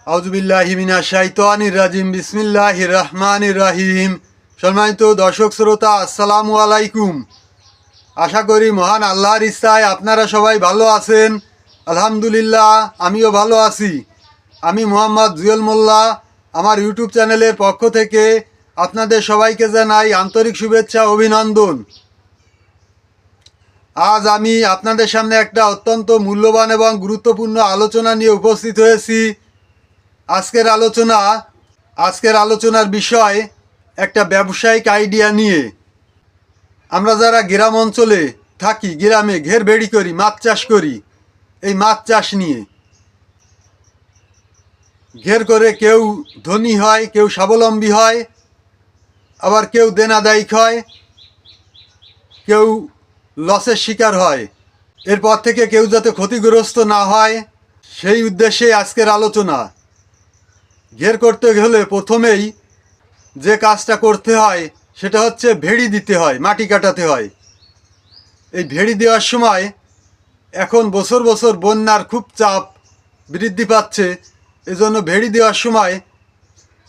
আউযুবিল্লাহি মিনাশ শাইতানির রাজিম। বিসমিল্লাহির রহমানির রহিম। সম্মানিত দর্শক শ্রোতা, আসসালামু আলাইকুম। আশা করি মহান আল্লাহর ইচ্ছায় আপনারা সবাই ভালো আছেন। আলহামদুলিল্লাহ, আমিও ভালো আছি। আমি মোহাম্মদ জুয়েল মোল্লা। আমার ইউটিউব চ্যানেলের পক্ষ থেকে আপনাদের সবাইকে জানাই আন্তরিক শুভেচ্ছা, অভিনন্দন। আজ আমি আপনাদের সামনে একটা অত্যন্ত মূল্যবান এবং গুরুত্বপূর্ণ আলোচনা নিয়ে উপস্থিত হয়েছি। আজকের আলোচনার বিষয় একটা ব্যবসায়িক আইডিয়া নিয়ে। আমরা যারা গ্রাম অঞ্চলে থাকি, গ্রামে ঘের বেড়ি করি, মাছ চাষ করি, এই মাছ চাষ নিয়ে ঘের করে কেউ ধনী হয়, কেউ স্বাবলম্বী হয়, আবার কেউ দেনাদায়িক হয়, কেউ লসের শিকার হয়। এরপর থেকে কেউ যাতে ক্ষতিগ্রস্ত না হয়, সেই উদ্দেশ্যে আজকের আলোচনা। ঘের করতে হলে প্রথমেই যে কাজটা করতে হয় সেটা হচ্ছে ভেড়ি দিতে হয়, মাটি কাটাতে হয়। এই ভেড়ি দেওয়ার সময় এখন বছর বছর বন্যার খুব চাপ বৃদ্ধি পাচ্ছে। এজন্য ভেড়ি দেওয়ার সময়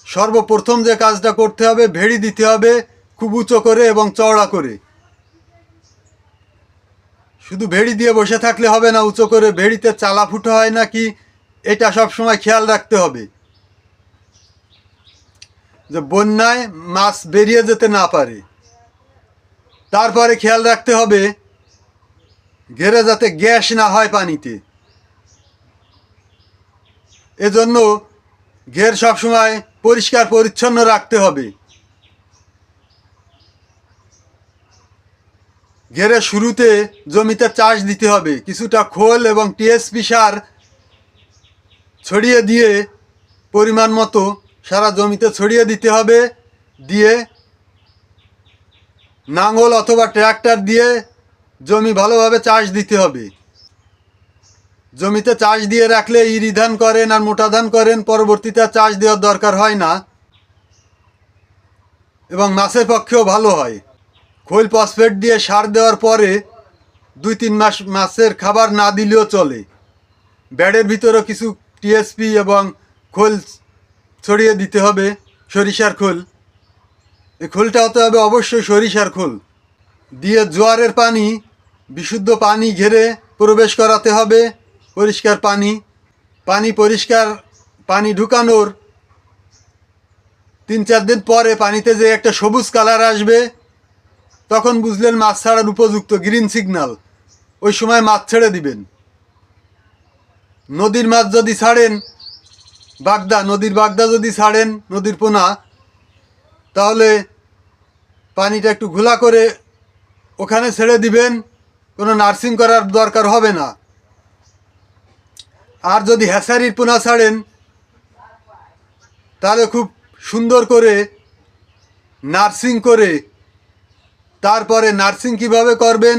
সর্বপ্রথম যে কাজটা করতে হবে, ভেড়ি দিতে হবে খুব উঁচু করে এবং চওড়া করে। শুধু ভেড়ি দিয়ে বসে থাকলে হবে না, উঁচু করে ভেড়িতে চালা ফুটো হয় নাকি এটা সব সময় খেয়াল রাখতে হবে, যে বন্যায় মাছ বেরিয়ে যেতে না পারে। তারপরে খেয়াল রাখতে হবে ঘেরে যাতে গ্যাস না হয় পানিতে। এজন্য ঘের সবসময় পরিষ্কার পরিচ্ছন্ন রাখতে হবে। ঘেরে শুরুতে জমিতে চাষ দিতে হবে, কিছুটা খোল এবং টিএসপি সার ছড়িয়ে দিয়ে পরিমাণ মতো সারা জমিতে ছড়িয়ে দিতে হবে। দিয়ে নাঙল অথবা ট্রাক্টর দিয়ে জমি ভালোভাবে চাষ দিতে হবে। জমিতে চাষ দিয়ে রাখলে ইরি ধান করেন আর মোটা ধান করেন, পরবর্তীতে চাষ দেওয়ার দরকার হয় না এবং মাছের পক্ষেও ভালো হয়। খোল ফসফেট দিয়ে সার দেওয়ার পরে 2-3 মাস মাছের খাবার না দিলেও চলে। ব্যাডের ভিতরেও কিছু টিএসপি এবং খোল ছড়িয়ে দিতে হবে, সরিষার খোল। এই খোলটা হতে হবে অবশ্যই সরিষার খোল। দিয়ে জোয়ারের পানি, বিশুদ্ধ পানি ঘেরে প্রবেশ করাতে হবে, পরিষ্কার পরিষ্কার পানি ঢুকানোর 3-4 দিন পরে পানিতে যে একটা সবুজ কালার আসবে, তখন বুঝলেন মাছ ছাড়ার উপযুক্ত, গ্রিন সিগন্যাল। ওই সময় মাছ ছেড়ে দিবেন। নদীর মাছ যদি ছাড়েন, নদীর বাগদা যদি ছাড়েন, নদীর পোনা, তাহলে পানিটা একটু ঘোলা করে ওখানে ছেড়ে দিবেন, কোনো নার্সিং করার দরকার হবে না। আর যদি হ্যাচারির পোনা ছাড়েন, তাহলে খুব সুন্দর করে নার্সিং করে, তারপরে নার্সিং কিভাবে করবেন,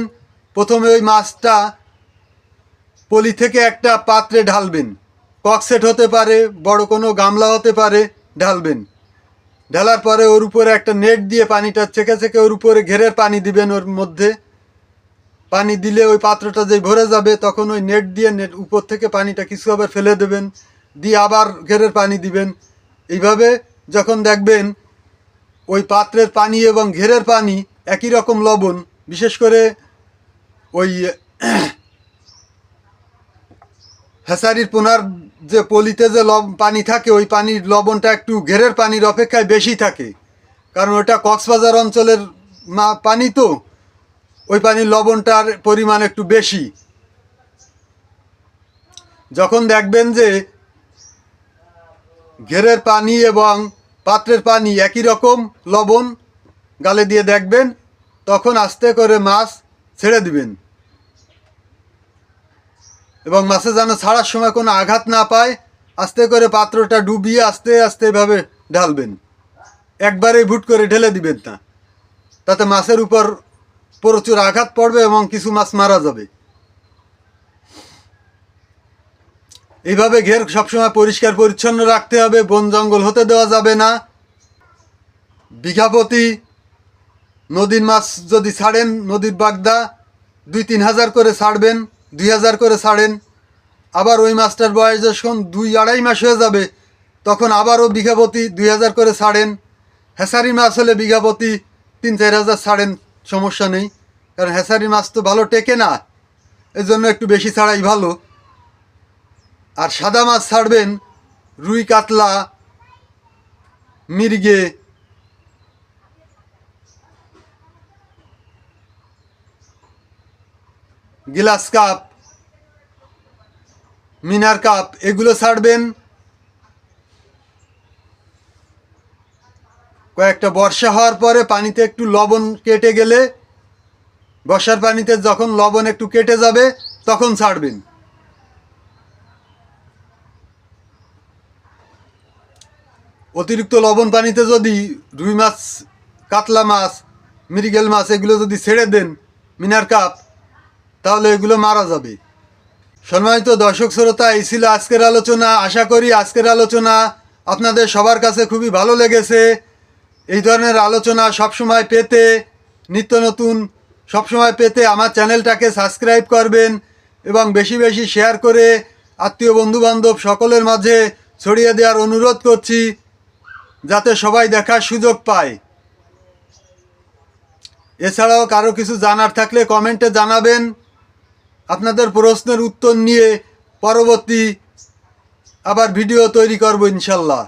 প্রথমে ওই মাছটা পলি থেকে একটা পাত্রে ঢালবেন। ককসেট হতে পারে, বড় কোনো গামলা হতে পারে, ঢালবেন। ঢালার পরে ওর উপরে একটা নেট দিয়ে পানিটা ছেঁকে ওর উপরে ঘেরের পানি দিবেন। ওর মধ্যে পানি দিলে ওই পাত্রটা যে ভরে যাবে, তখন ওই নেট দিয়ে উপর থেকে পানিটা কিছু আবার ফেলে দেবেন, দিয়ে আবার ঘেরের পানি দিবেন। এইভাবে যখন দেখবেন ওই পাত্রের পানি এবং ঘেরের পানি একই রকম লবণ, বিশেষ করে ওই হ্যাচারির পোনার যে পলিতে যে পানি থাকে, ওই পানির লবণটা একটু ঘেরের পানির অপেক্ষায় বেশি থাকে, কারণ ওটা কক্সবাজার অঞ্চলের পানি, তো ওই পানির লবণটার পরিমাণ একটু বেশি। যখন দেখবেন যে ঘেরের পানি এবং পাত্রের পানি একই রকম লবণ, গালে দিয়ে দেখবেন, তখন আস্তে করে মাছ ছেড়ে দিবেন। এবং মাছে যেন ছাড়ার সময় কোনো আঘাত না পায়, আস্তে করে পাত্রটা ডুবিয়ে আস্তে আস্তে এভাবে ঢালবেন। একবারেই ভুট করে ঢেলে দিবেন না, তাতে মাছের উপর প্রচুর আঘাত পড়বে এবং কিছু মাছ মারা যাবে। এইভাবে ঘের সবসময় পরিষ্কার পরিচ্ছন্ন রাখতে হবে, বন জঙ্গল হতে দেওয়া যাবে না। বিঘা প্রতি নদীর মাছ যদি ছাড়েন, নদীর বাগদা 2-3 হাজার করে ছাড়বেন, 2,000 করে ছাড়েন। আবার ওই মাছটার বয়স যখন 2-2.5 মাস হয়ে যাবে, তখন আবারও বিঘা প্রতি 2000 করে ছাড়েন। হ্যাচারি মাছ হলে বিঘা প্রতি 3-4 হাজার ছাড়েন, সমস্যা নেই, কারণ হ্যাচারি মাছ তো ভালো টেকে না, এই জন্য একটু বেশি ছাড়াই ভালো। আর সাদা মাছ ছাড়বেন রুই, কাতলা, মির্গে, গিলাস কাপ, মিনার কাপ, এগুলো ছাড়বেন কয়েকটা বর্ষা হওয়ার পরে, পানিতে একটু লবণ কেটে গেলে, বর্ষার পানিতে যখন লবণ একটু কেটে যাবে তখন ছাড়বেন। অতিরিক্ত লবণ পানিতে যদি রুই মাছ, কাতলা মাছ, মৃগেল মাছ এগুলো যদি ছেড়ে দেন, মিনার কাপ, তাহলে এগুলো মারা যাবে। সম্মানিত দর্শক শ্রোতা, এই ছিল আজকের আলোচনা। আশা করি আজকের আলোচনা আপনাদের সবার কাছে খুবই ভালো লেগেছে। এই ধরনের আলোচনা সবসময় পেতে, নিত্য নতুন সবসময় পেতে আমার চ্যানেলটাকে সাবস্ক্রাইব করবেন এবং বেশি বেশি শেয়ার করে আত্মীয় বন্ধুবান্ধব সকলের মাঝে ছড়িয়ে দেওয়ার অনুরোধ করছি, যাতে সবাই দেখার সুযোগ পায়। এছাড়াও কারো কিছু জানার থাকলে কমেন্টে জানাবেন। আপনাদের প্রশ্নের উত্তর নিয়ে পরবর্তী আবার ভিডিও তৈরি করব ইনশাল্লাহ।